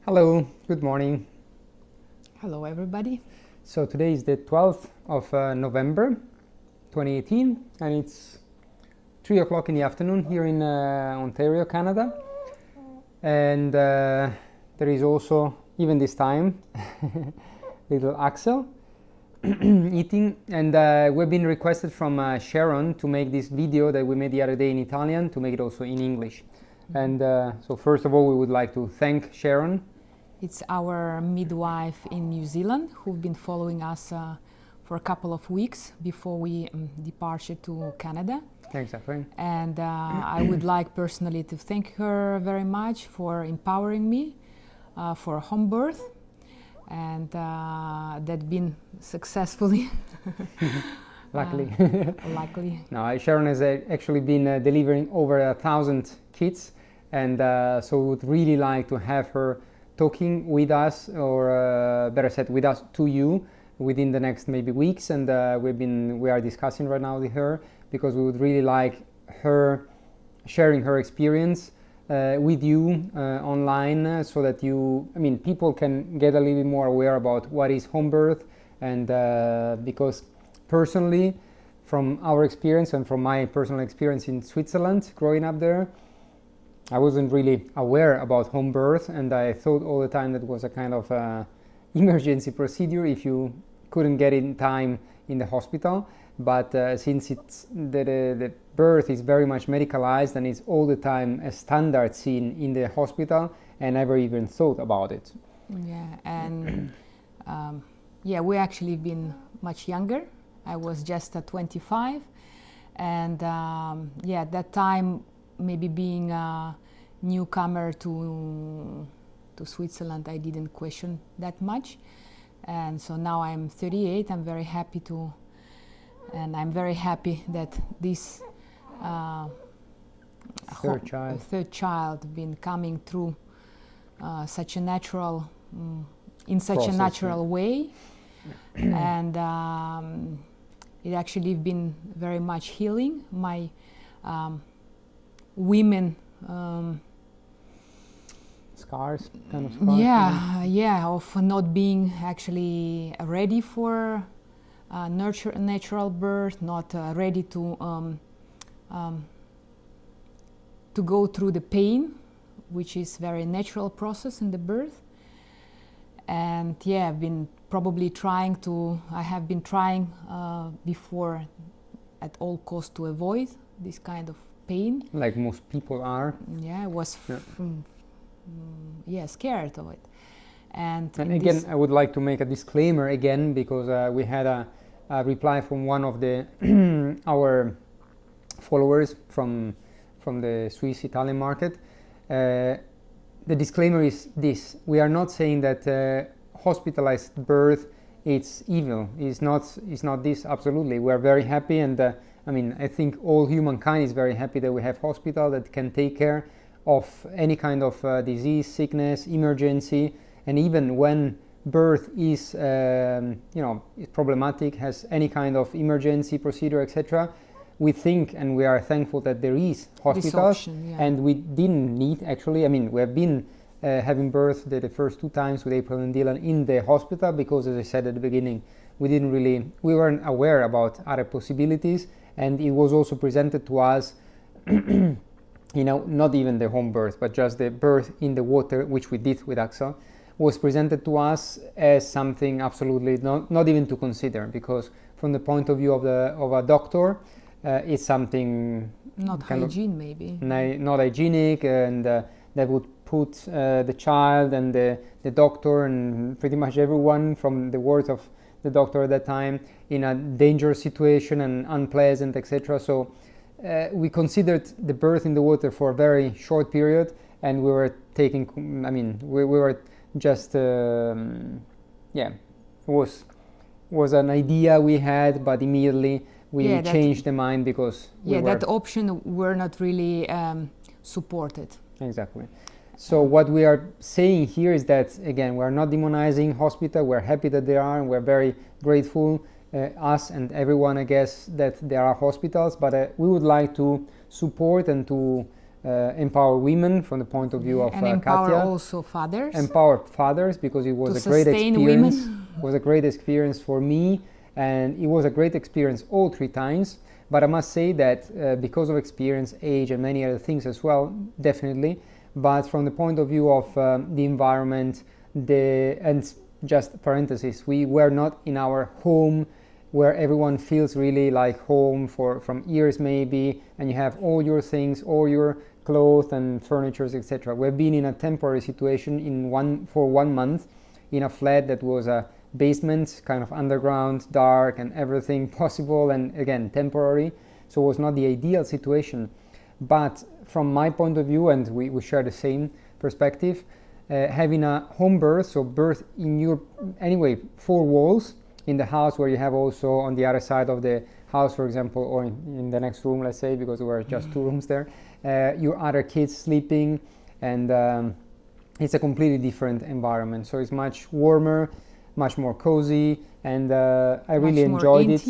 Hello, good morning. Hello, everybody. So today is the 12th of November 2018 and it's 3 o'clock in the afternoon here in Ontario, Canada. And there is also, even this time, little Axel eating. And we've been requested from Sharon to make this video that we made the other day in Italian, to make it also in English. And so first of all, we would like to thank Sharon. It's our midwife in New Zealand who've been following us for a couple of weeks before we departed to Canada. Exactly. And I would like personally to thank her very much for empowering me for home birth, and that been successfully. Luckily. Luckily. No, Sharon has actually been delivering over 1,000 kids, and so we would really like to have her talking with us, or better said, with us to you within the next maybe weeks. And we are discussing right now with her, because we would really like her sharing her experience with you online, so that people can get a little bit more aware about what is home birth. And because personally, from our experience and from my personal experience in Switzerland growing up there, I wasn't really aware about home birth, and I thought all the time that it was a kind of emergency procedure if you couldn't get in time in the hospital. But since the birth is very much medicalized and is all the time a standard scene in the hospital, I never even thought about it. Yeah, and we actually been much younger. I was just 25, and at that time, maybe being a newcomer to Switzerland, I didn't question that much. And so now I'm 38. I'm very happy that this third child been coming through such a natural, in such process, a natural way, and it actually been very much healing my women scars. Of not being actually ready for natural birth, not ready to go through the pain, which is very natural process in the birth. And I've been probably I have been trying before at all costs to avoid this kind of pain. Like most people are. Yeah, I was scared of it. And again, I would like to make a disclaimer again, because we had a reply from one of the our followers from the Swiss Italian market. The disclaimer is this: we are not saying that hospitalized birth it's evil. It's not this, absolutely. We are very happy, and I think all humankind is very happy that we have hospital that can take care of any kind of disease, sickness, emergency. And even when birth is is problematic, has any kind of emergency procedure, etc., we think and we are thankful that there is hospitals option, and we didn't need, actually, we have been having birth the first 2 times with April and Dylan in the hospital, because, as I said at the beginning, we weren't aware about other possibilities. And it was also presented to us not even the home birth, but just the birth in the water, which we did with Axel, was presented to us as something absolutely not even to consider, because from the point of view of a doctor, it's something not hygiene, maybe not hygienic, and that would put the child and the doctor and pretty much everyone, from the words of the doctor at that time, in a dangerous situation and unpleasant, etc. So we considered the birth in the water for a very short period, and we were taking, we were just, was an idea we had, but immediately we changed the mind, because that option were not really supported. Exactly. So what we are saying here is that, again, we are not demonizing hospital. We're happy that they are, and we're very grateful, us and everyone, I guess, that there are hospitals. But we would like to support and to empower women from the point of view of and empower Katja. Also fathers. Empower fathers, because it was a great experience. It was a great experience for me, and it was a great experience all 3 times. But I must say that because of experience, age, and many other things as well, definitely. But from the point of view of the environment, and just parenthesis, we were not in our home where everyone feels really like home from years maybe, and you have all your things, all your clothes and furnitures, etc. We've been in a temporary situation for 1 month in a flat that was a basement, kind of underground, dark, and everything possible, and again temporary. So it was not the ideal situation. But from my point of view, and we share the same perspective, having a home birth, so birth in your 4 walls in the house, where you have also on the other side of the house, for example, or in the next room, let's say, because there were just 2 rooms there, your other kids sleeping, and it's a completely different environment. So it's much warmer, much more cozy, and I really enjoyed it.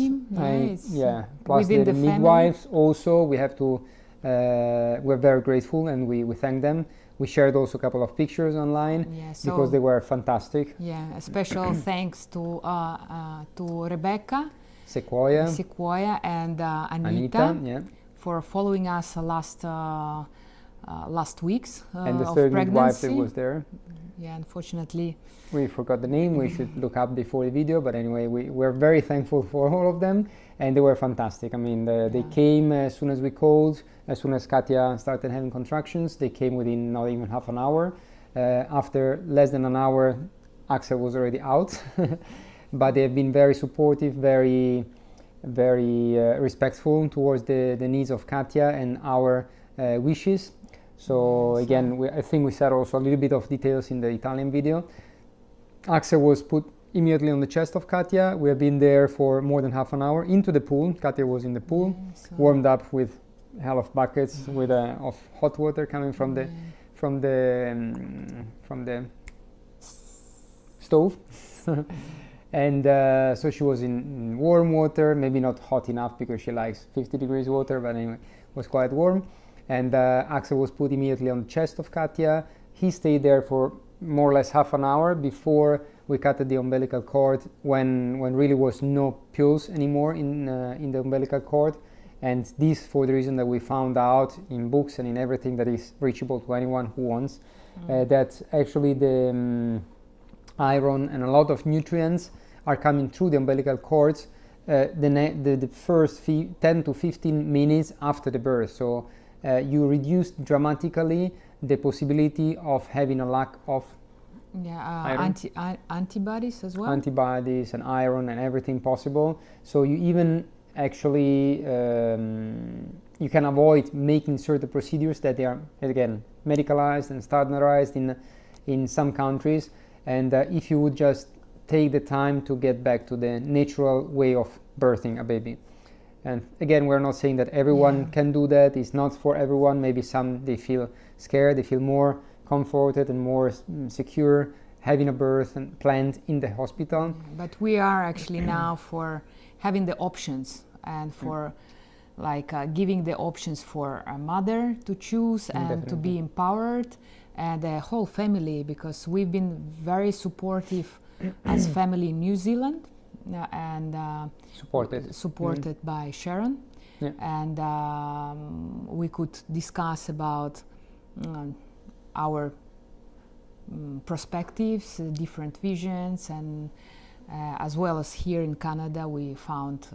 Plus the midwives also, we have to, we're very grateful, and we thank them. We shared also a couple of pictures online, because they were fantastic. Yeah, a special thanks to Rebecca, Sequoia and Anita yeah, for following us last weeks and the third midwife that was there. Yeah, unfortunately we forgot the name. We should look up before the video, but anyway, we're very thankful for all of them, and they were fantastic. I mean, they came as soon as we called, as soon as Katja started having contractions. They came within not even half an hour. After less than an hour, Axel was already out. But they've been very supportive, very respectful towards the needs of Katja and our wishes. So again, I think we said also a little bit of details in the Italian video. Axel was put immediately on the chest of Katja. We have been there for more than half an hour into the pool. Katja was in the pool, warmed up with hell of buckets of hot water coming from the stove. And so she was in warm water, maybe not hot enough because she likes 50 degrees water, but anyway, it was quite warm. And Axel was put immediately on the chest of Katja. He stayed there for more or less half an hour before we cut the umbilical cord, when really was no pulse anymore in the umbilical cord. And this for the reason that we found out in books and in everything that is reachable to anyone who wants, that actually the iron and a lot of nutrients are coming through the umbilical cords the first 10 to 15 minutes after the birth. So you reduce dramatically the possibility of having a lack of antibodies as well. Antibodies and iron and everything possible. So you even actually you can avoid making certain procedures that they are again medicalized and standardized in some countries. And if you would just take the time to get back to the natural way of birthing a baby. And again, we're not saying that everyone can do that. It's not for everyone. Maybe some, they feel scared, they feel more comforted and more secure having a birth and planned in the hospital. But we are actually now for having the options and for giving the options for a mother to choose and definitely. To be empowered, and the whole family, because we've been very supportive as family in New Zealand and supported by Sharon, and we could discuss about our perspectives, different visions, and as well as here in Canada we found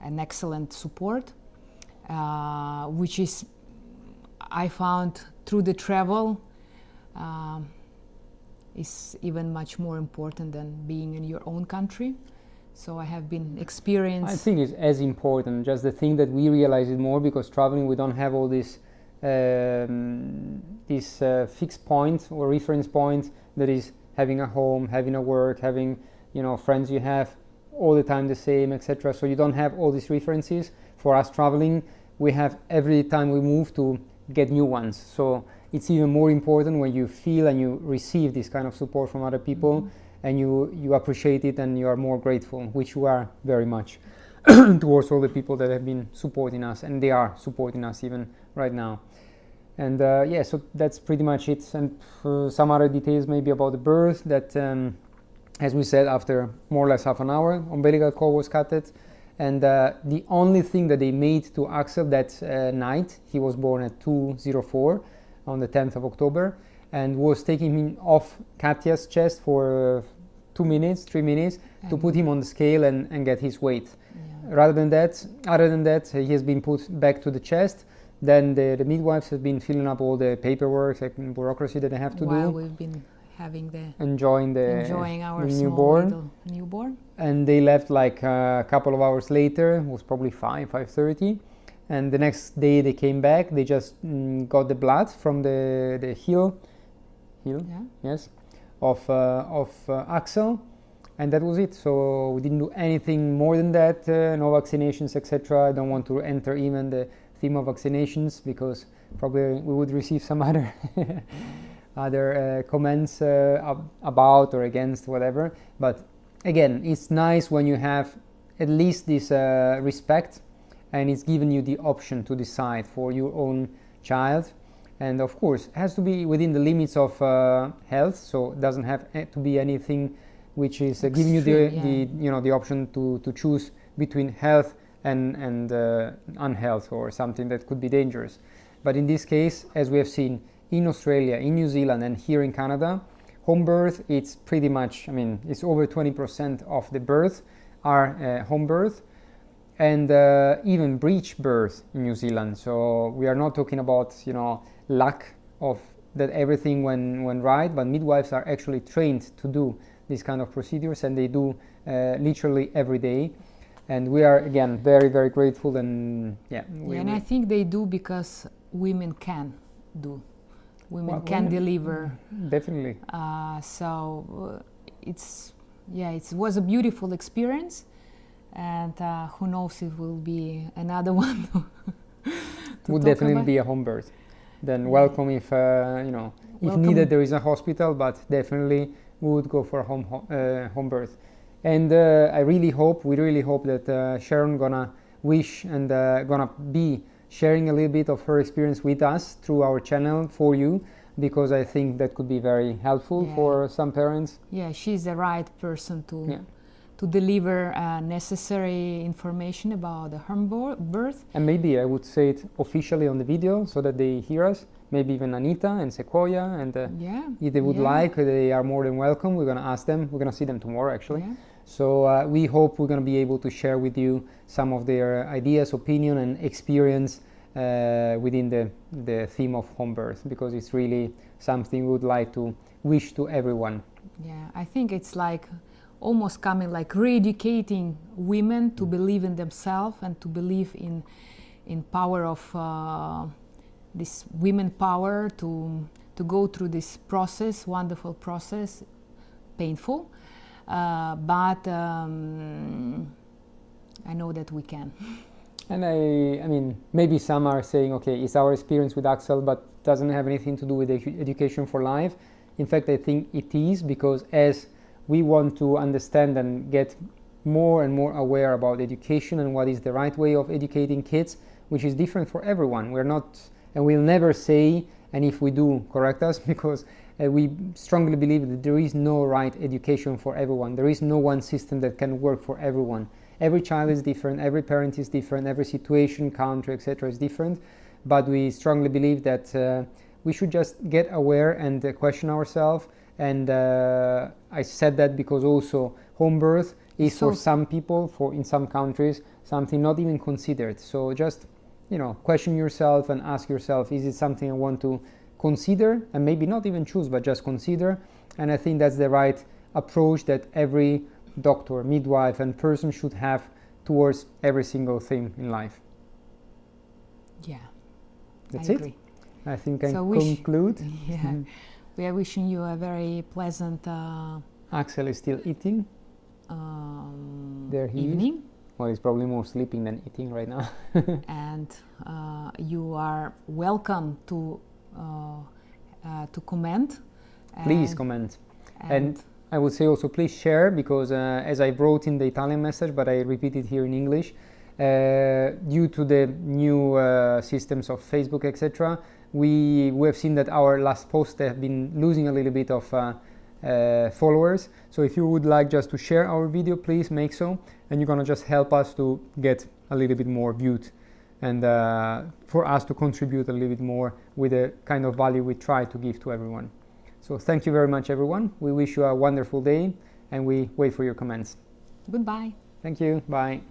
an excellent support, which is I found through the travel is even much more important than being in your own country. So I have been experienced. I think it's as important, just the thing that we realize it more, because traveling we don't have all this fixed point or reference point that is having a home, having a work, having friends you have all the time the same, etc. So you don't have all these references. For us traveling, we have every time we move to get new ones. So it's even more important when you feel and you receive this kind of support from other people, and you appreciate it and you are more grateful, which you are very much towards all the people that have been supporting us, and they are supporting us even right now. And yeah, so that's pretty much it. And some other details maybe about the birth, that as we said, after more or less half an hour, umbilical cord was cut. And the only thing that they made to Axel that night, he was born at 2:04 on the 10th of October, and was taking him off Katya's chest for 2 minutes, 3 minutes, to put him on the scale and get his weight. Yeah. Other than that, he has been put back to the chest. Then the midwives have been filling up all the paperwork and bureaucracy that they have to do. While we've been having enjoying our newborn. And they left like a couple of hours later. It was probably 5:30. And the next day they came back. They just got the blood from the heel, yeah. Yes, of Axel, and that was it. So we didn't do anything more than that. No vaccinations, etc. I don't want to enter even the theme of vaccinations, because probably we would receive some other comments about or against, whatever. But again, it's nice when you have at least this respect, and it's given you the option to decide for your own child. And of course, it has to be within the limits of health, so it doesn't have to be anything which is giving you the option to choose between health and unhealth, or something that could be dangerous. But in this case, as we have seen in Australia, in New Zealand, and here in Canada, home birth, it's pretty much, it's over 20% of the births are home birth, and even breech birth in New Zealand. So we are not talking about luck of that everything went right, but midwives are actually trained to do these kind of procedures, and they do literally every day. And we are again very, very grateful. And and I think they do because women can do. Women can deliver. Definitely. It was a beautiful experience, and who knows, it will be another one. Would definitely be a home birth. Then welcome if if needed there is a hospital, but definitely we would go for a home birth. And we really hope that Sharon gonna wish and gonna be sharing a little bit of her experience with us through our channel for you, because I think that could be very helpful for some parents. Yeah, she's the right person to deliver necessary information about the home birth. And maybe I would say it officially on the video so that they hear us. Maybe even Anita and Sequoia, and if they would like, they are more than welcome. We're going to ask them. We're going to see them tomorrow, actually. Yeah. So we hope we're going to be able to share with you some of their ideas, opinion, and experience within the theme of home birth, because it's really something we would like to wish to everyone. Yeah, I think it's like almost coming like re-educating women to believe in themselves and to believe in power of this women power to go through this process, wonderful process, painful, but I know that we can. And I mean, maybe some are saying, okay, it's our experience with Axel, but doesn't have anything to do with education for life. In fact, I think it is, because as we want to understand and get more and more aware about education and what is the right way of educating kids, which is different for everyone. We're not, and we'll never say, and if we do, correct us, because we strongly believe that there is no right education for everyone. There is no one system that can work for everyone. Every child is different, every parent is different, every situation, country, etc. is different. But we strongly believe that we should just get aware and question ourselves. And I said that because also home birth is for some people, in some countries, something not even considered. So just question yourself and ask yourself, is it something I want to consider, and maybe not even choose, but just consider. And I think that's the right approach that every doctor, midwife, and person should have towards every single thing in life. Yeah, that's it. I think I conclude. Yeah, we are wishing you a very pleasant. Axel is still eating. There he evening. Is. Well, he's probably more sleeping than eating right now. And you are welcome to comment. Please comment. And I would say also please share, because as I wrote in the Italian message, but I repeat it here in English, due to the new systems of Facebook, etc., we have seen that our last posts have been losing a little bit of followers. So if you would like just to share our video, please make so, and you're gonna just help us to get a little bit more viewed, and for us to contribute a little bit more with the kind of value we try to give to everyone. So thank you very much, everyone. We wish you a wonderful day, and we wait for your comments. Goodbye. Thank you. Bye.